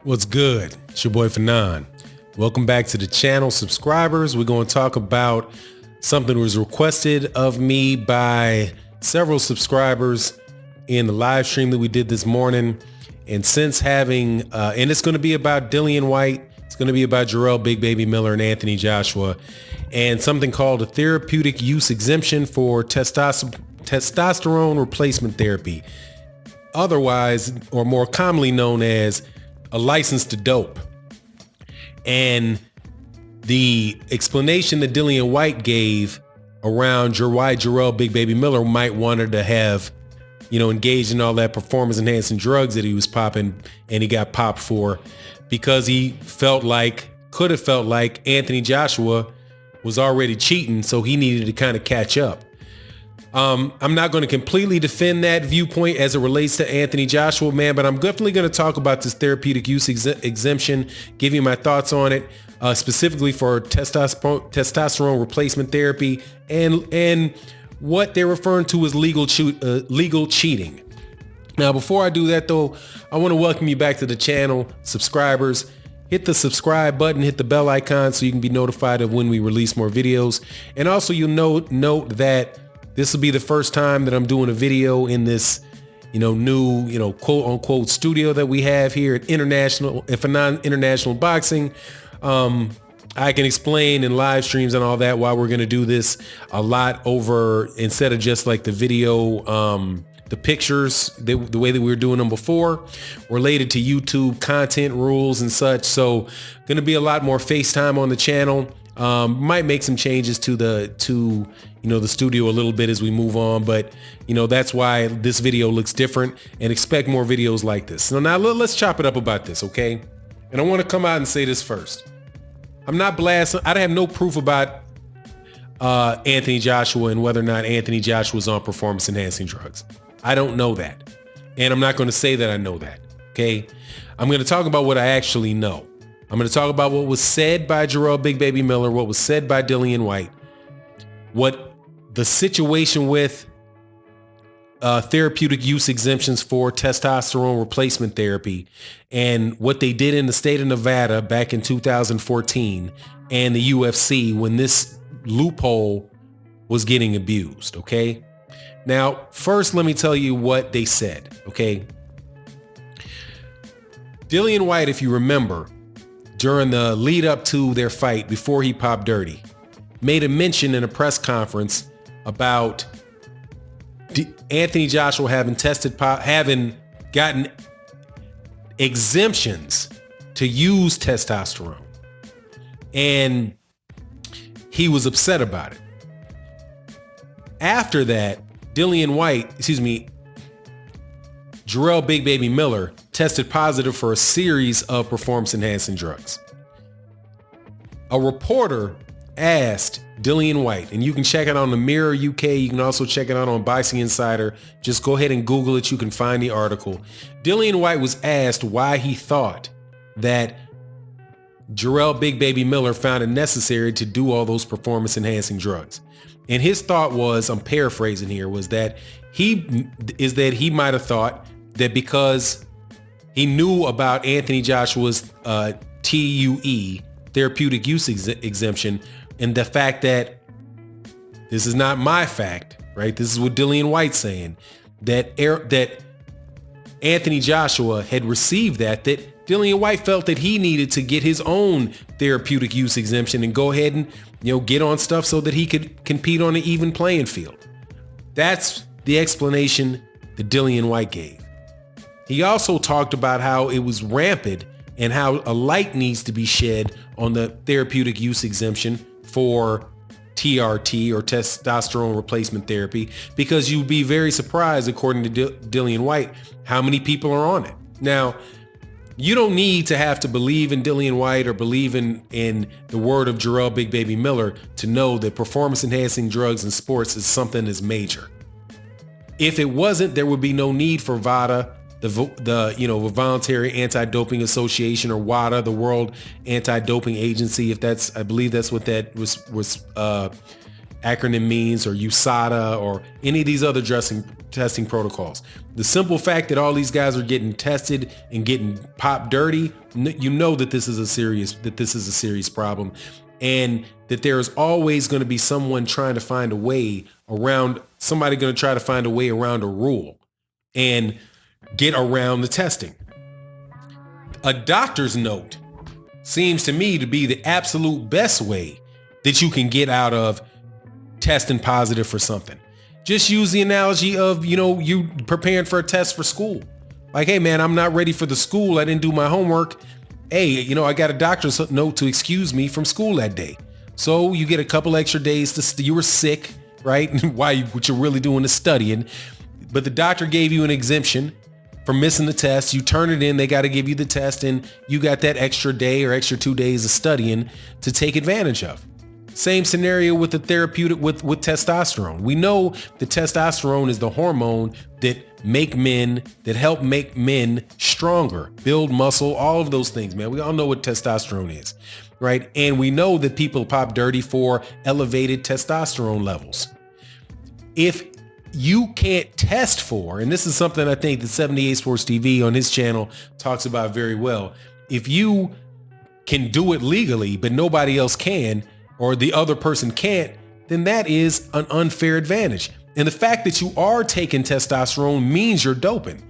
What's good? It's your boy Fanon. Welcome back to the channel. Subscribers, we're going to talk about something that was requested of me by several subscribers in the live stream that we did this morning. And since having, and it's going to be about Dillian Whyte, it's going to be about Jarrell Big Baby Miller and Anthony Joshua, and something called a therapeutic use exemption for testosterone replacement therapy, otherwise or more commonly known as a license to dope. And the explanation that Dillian Whyte gave around why Jarrell Big Baby Miller might wanted to have, engaged in all that performance enhancing drugs that he was popping, and he got popped for because he could have felt like Anthony Joshua was already cheating, so he needed to kind of catch up. I'm not going to completely defend that viewpoint as it relates to Anthony Joshua, man, but I'm definitely going to talk about this therapeutic use exemption, give you my thoughts on it, specifically for testosterone replacement therapy and what they're referring to as legal cheating. Now, before I do that, though, I want to welcome you back to the channel. Subscribers, hit the subscribe button, hit the bell icon so you can be notified of when we release more videos. And also, you'll note that this will be the first time that I'm doing a video in this, new, quote unquote studio that we have here at International Boxing. I can explain in live streams and all that why we're going to do this a lot over, instead of just like the video, the pictures, the way that we were doing them before, related to YouTube content rules and such. So going to be a lot more FaceTime on the channel. Might make some changes to the studio a little bit as we move on, but that's why this video looks different, and expect more videos like this. So now let's chop it up about this, okay? And I want to come out and say this first. I'm not blasting. I have no proof about Anthony Joshua and whether or not Anthony Joshua is on performance enhancing drugs. I don't know that, and I'm not going to say that I know that, okay? I'm going to talk about what I actually know. I'm going to talk about what was said by Jarrell Big Baby Miller, what was said by Dillian Whyte, what the situation with therapeutic use exemptions for testosterone replacement therapy, and what they did in the state of Nevada back in 2014 and the UFC when this loophole was getting abused, okay? Now, first, let me tell you what they said, okay? Dillian Whyte, if you remember, during the lead up to their fight before he popped dirty, made a mention in a press conference about Anthony Joshua having gotten exemptions to use testosterone. And he was upset about it. After that, Jarrell Big Baby Miller tested positive for a series of performance enhancing drugs. A reporter asked Dillian Whyte, and you can check it on the Mirror UK, you can also check it out on Boxing Insider, just go ahead and Google it, you can find the article. Dillian Whyte was asked why he thought that Jarrell Big Baby Miller found it necessary to do all those performance enhancing drugs. And his thought was, I'm paraphrasing here, was that he might have thought that because he knew about Anthony Joshua's TUE, therapeutic use exemption, and the fact that, this is not my fact, right? This is what Dillian Whyte's saying, that Anthony Joshua had received that Dillian Whyte felt that he needed to get his own therapeutic use exemption and go ahead and, get on stuff so that he could compete on an even playing field. That's the explanation that Dillian Whyte gave. He also talked about how it was rampant and how a light needs to be shed on the therapeutic use exemption for TRT, or testosterone replacement therapy, because you'd be very surprised, according to Dillian Whyte, how many people are on it. Now, you don't need to have to believe in Dillian Whyte or believe in the word of Jarrell Big Baby Miller to know that performance enhancing drugs in sports is something that's major. If it wasn't, there would be no need for VADA, the Voluntary Anti-Doping Association, or WADA, the World Anti-Doping Agency. I believe that's what that was acronym means, or USADA, or any of these other testing protocols. The simple fact that all these guys are getting tested and getting popped dirty, you know that this is a serious problem, and that there's always going to be someone trying to find a way around, somebody going to try to find a way around a rule and get around the testing. A doctor's note seems to me to be the absolute best way that you can get out of testing positive for something. Just use the analogy of, you preparing for a test for school. Like, hey man, I'm not ready for the school. I didn't do my homework. Hey, I got a doctor's note to excuse me from school that day. So you get a couple extra days you were sick, right? What you're really doing is studying. But the doctor gave you an exemption for missing the test. You turn it in, they got to give you the test, and you got that extra day or extra 2 days of studying to take advantage of. Same scenario with the therapeutic with testosterone. We know that testosterone is the hormone that help make men stronger, build muscle, all of those things, man. We all know what testosterone is, right? And we know that people pop dirty for elevated testosterone levels. If you can't test for, and this is something I think that 78 Sports TV on his channel talks about very well. If you can do it legally, but nobody else can, or the other person can't, then that is an unfair advantage. And the fact that you are taking testosterone means you're doping.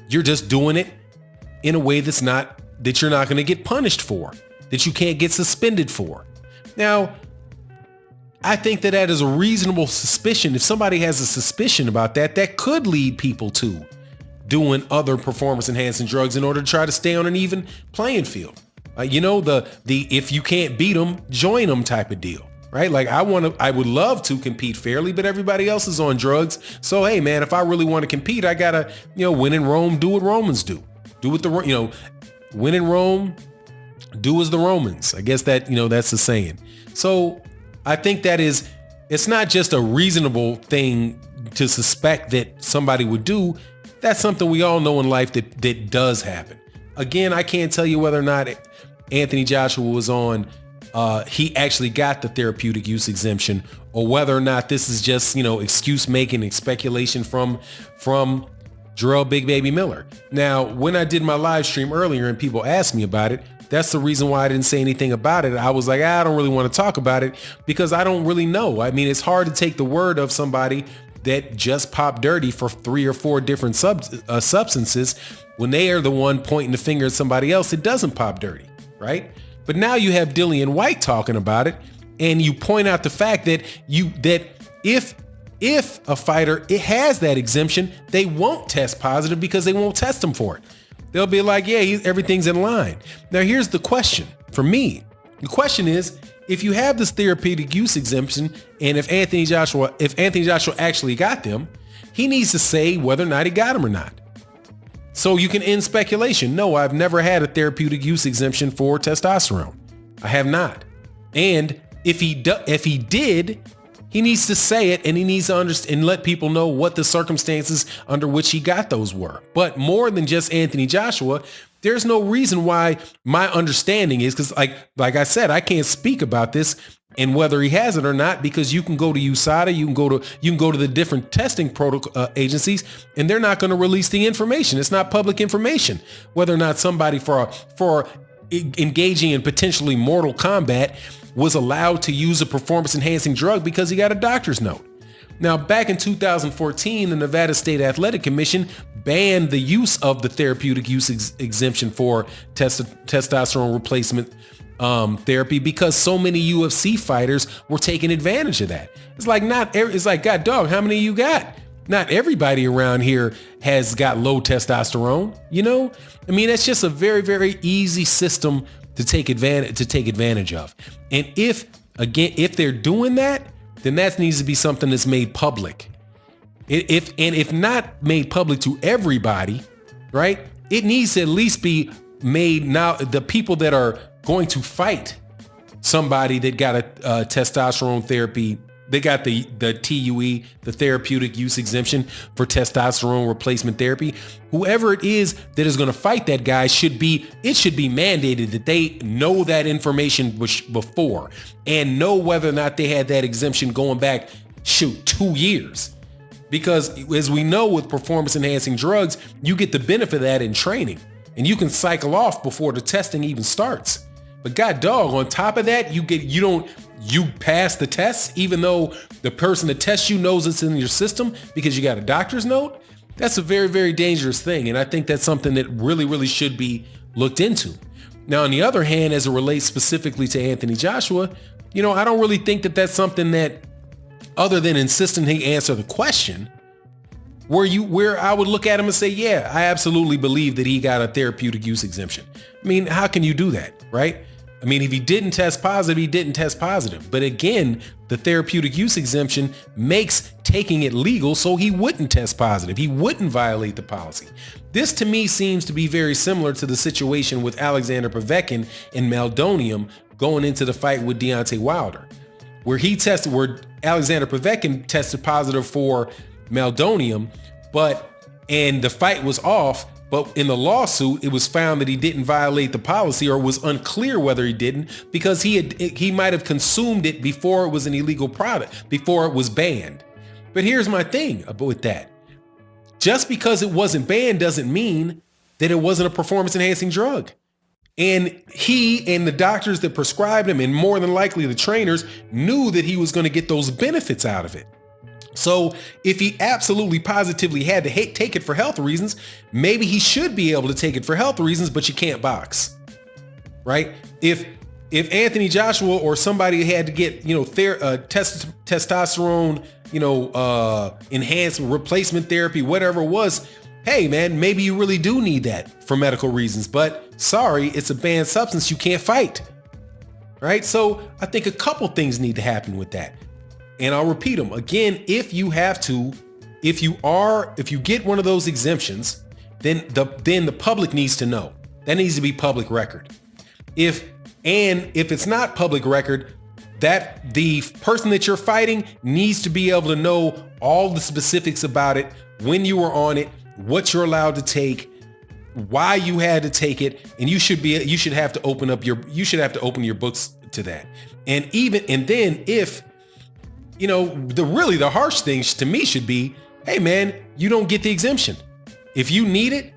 You're just doing it in a way that you're not going to get punished for, that you can't get suspended for. Now, I think that is a reasonable suspicion. If somebody has a suspicion about that could lead people to doing other performance enhancing drugs in order to try to stay on an even playing field. The if you can't beat them, join them type of deal, right? Like I would love to compete fairly, but everybody else is on drugs. So, hey man, if I really want to compete, I gotta, when in Rome, do what Romans do. Do what when in Rome, do as the Romans. I guess that, that's the saying. So I think it's not just a reasonable thing to suspect that somebody would do. That's something we all know in life that does happen. Again, I can't tell you whether or not Anthony Joshua was on, he actually got the therapeutic use exemption, or whether or not this is just, excuse making and speculation from Jarrell Big Baby Miller. Now, when I did my live stream earlier and people asked me about it, that's the reason why I didn't say anything about it. I was like, I don't really want to talk about it because I don't really know. I mean, it's hard to take the word of somebody that just popped dirty for 3 or 4 different substances when they are the one pointing the finger at somebody else that doesn't pop dirty, right? But now you have Dillian Whyte talking about it, and you point out the fact that if a fighter has that exemption, they won't test positive because they won't test them for it. They'll be like, yeah, everything's in line. Now here's the question for me. The question is, if you have this therapeutic use exemption, and if Anthony Joshua actually got them, he needs to say whether or not he got them or not. So you can end speculation. No, I've never had a therapeutic use exemption for testosterone. I have not. And if he did, he needs to say it, and he needs to understand and let people know what the circumstances under which he got those were. But more than just Anthony Joshua, there's no reason why my understanding is, because like I said, I can't speak about this and whether he has it or not, because you can go to USADA, you can go to the different testing protocol agencies, and they're not going to release the information. It's not public information whether or not somebody for engaging in potentially mortal combat was allowed to use a performance enhancing drug because he got a doctor's note. Now, back in 2014, the Nevada State Athletic Commission banned the use of the therapeutic use exemption for testosterone replacement therapy because so many UFC fighters were taking advantage of that. It's like, God dog, how many you got? Not everybody around here has got low testosterone, I mean, that's just a very, very easy system to take advantage of. And if they're doing that, then that needs to be something that's made public. If not made public to everybody, right? It needs to at least be made now. The people that are going to fight somebody that got a testosterone therapy They got the TUE, the therapeutic use exemption for testosterone replacement therapy. Whoever it is that is going to fight that guy it should be mandated that they know that information before and know whether or not they had that exemption going back, 2 years. Because as we know with performance enhancing drugs, you get the benefit of that in training and you can cycle off before the testing even starts. But god dog, on top of that, you pass the tests even though the person that tests you knows it's in your system because you got a doctor's note. That's a very, very dangerous thing. And I think that's something that really, really should be looked into. Now, on the other hand, as it relates specifically to Anthony Joshua, I don't really think that that's something that, other than insisting he answer the question, where I would look at him and say, yeah, I absolutely believe that he got a therapeutic use exemption. I mean, how can you do that, right? I mean, if he didn't test positive, he didn't test positive. But again, the therapeutic use exemption makes taking it legal so he wouldn't test positive. He wouldn't violate the policy. This to me seems to be very similar to the situation with Alexander Povetkin and Meldonium going into the fight with Deontay Wilder, where Alexander Povetkin tested positive for Meldonium, and the fight was off. But in the lawsuit, it was found that he didn't violate the policy, or was unclear whether he didn't, because he might have consumed it before it was an illegal product, before it was banned. But here's my thing with that. Just because it wasn't banned doesn't mean that it wasn't a performance enhancing drug. And he and the doctors that prescribed him, and more than likely the trainers, knew that he was going to get those benefits out of it. So if he absolutely positively had to take it for health reasons, maybe he should be able to take it for health reasons, but you can't box, right? If Anthony Joshua or somebody had to get, testosterone, enhancement, replacement therapy, whatever it was, hey man, maybe you really do need that for medical reasons, but sorry, it's a banned substance. You can't fight, right? So I think a couple things need to happen with that. And I'll repeat them again. If you get one of those exemptions, then the public needs to know. That needs to be public record. If it's not public record, that the person that you're fighting needs to be able to know all the specifics about it, when you were on it, what you're allowed to take, why you had to take it, and you should have to open your books to that. And then if the harsh things to me should be, hey man, you don't get the exemption. If you need it,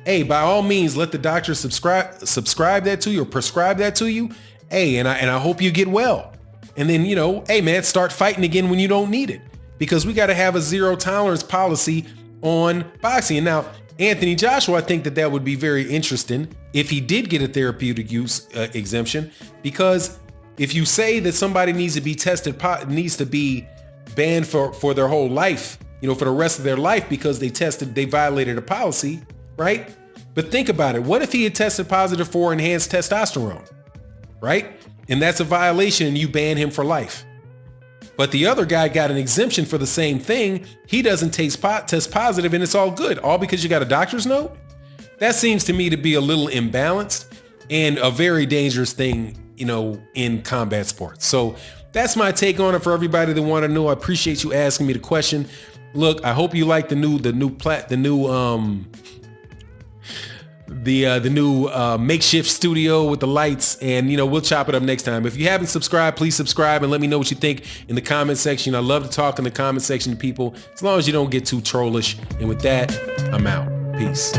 hey, by all means, let the doctor subscribe that to you or prescribe that to you. Hey, and I hope you get well. And then, hey man, start fighting again when you don't need it, because we got to have a zero tolerance policy on boxing. And now Anthony Joshua, I think that would be very interesting if he did get a therapeutic use exemption, because if you say that somebody needs to be banned for their whole life, for the rest of their life because they violated a policy, right? But think about it. What if he had tested positive for enhanced testosterone, right? And that's a violation and you ban him for life. But the other guy got an exemption for the same thing. He doesn't test positive and it's all good. All because you got a doctor's note? That seems to me to be a little imbalanced and a very dangerous thing, in combat sports. So that's my take on it for everybody that want to know. I appreciate you asking me the question. Look, I hope you like the new makeshift studio with the lights, and we'll chop it up next time. If you haven't subscribed, please subscribe and let me know what you think in the comment section. I love to talk in the comment section to people, as long as you don't get too trollish. And with that, I'm out. Peace.